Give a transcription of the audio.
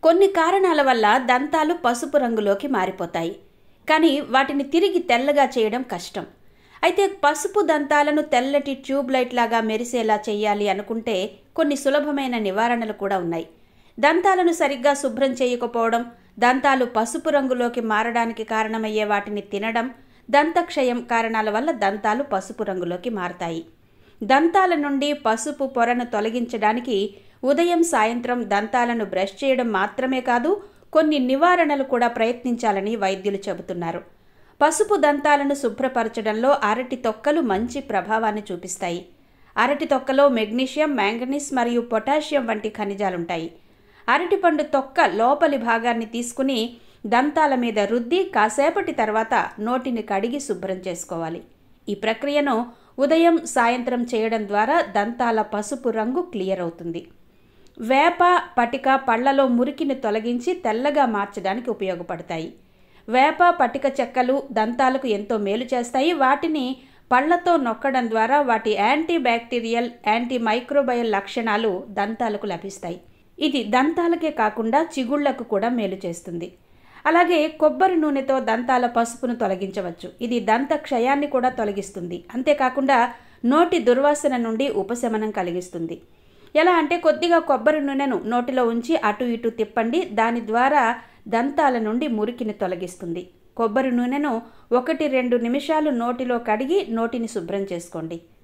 కొన్ని కారణాల వల్ల దంతాలు పసుపు రంగులోకి మారిపోతాయి. కానీ వాటిని తిరిగి తెల్లగా చేయడం కష్టం. అయితే పసుపు దంతాలను తెల్లటి ట్యూబ్ లైట్ లాగా మెరిసేలా చేయాలి అనుకుంటే కొన్ని సులభమైన నివారణలు కూడా ఉన్నాయి. దంతాలను సరిగ్గా శుభ్రం చేయకపోవడం, దంతాలు పసుపు రంగులోకి మారడానికి కారణమయ్యే వాటిని తినడం, దంతక్షయం కారణాల వల్ల దంతాలు పసుపు రంగులోకి మారతాయి. దంతాల నుండి పసుపు పొరను తొలగించడానికి ఉదయం సాయంత్రం దంతాలను బ్రష్ చేయడం మాత్రమే కాదు, కొన్ని నివారణలు కూడా ప్రయత్నించాలని వైద్యులు చెబుతున్నారు. పసుపు దంతాలను శుభ్రపరచడంలో అరటి తొక్కలు మంచి ప్రభావాన్ని చూపిస్తాయి. అరటి తొక్కలో మెగ్నీషియం, మ్యాంగనీస్ మరియు పొటాషియం వంటి ఖనిజాలుంటాయి. అరటిపండు తొక్క లోపలి భాగాన్ని తీసుకుని దంతాల మీద రుద్ది కాసేపటి తర్వాత నోటిని కడిగి శుభ్రం చేసుకోవాలి. ఈ ప్రక్రియను ఉదయం సాయంత్రం చేయడం ద్వారా దంతాల పసుపు రంగు క్లియర్ అవుతుంది. వేప, పటిక పళ్లలో మురికిని తొలగించి తెల్లగా మార్చడానికి ఉపయోగపడతాయి. వేప, పటిక చెక్కలు దంతాలకు ఎంతో మేలు చేస్తాయి. వాటిని పళ్లతో నొక్కడం ద్వారా వాటి యాంటీ బ్యాక్టీరియల్, యాంటీ మైక్రోబయల్ లక్షణాలు దంతాలకు లభిస్తాయి. ఇది దంతాలకే కాకుండా చిగుళ్లకు కూడా మేలు చేస్తుంది. అలాగే కొబ్బరి నూనెతో దంతాల పసుపును తొలగించవచ్చు. ఇది దంత క్షయాన్ని కూడా తొలగిస్తుంది. అంతేకాకుండా నోటి దుర్వాసన నుండి ఉపశమనం కలిగిస్తుంది. ఎలా అంటే కొద్దిగా కొబ్బరి నూనెను నోటిలో ఉంచి అటు ఇటు తిప్పండి. దాని ద్వారా దంతాల నుండి మురికిని తొలగిస్తుంది. కొబ్బరి నూనెను 1-2 నిమిషాలు నోటిలో కడిగి నోటిని శుభ్రం చేసుకోండి.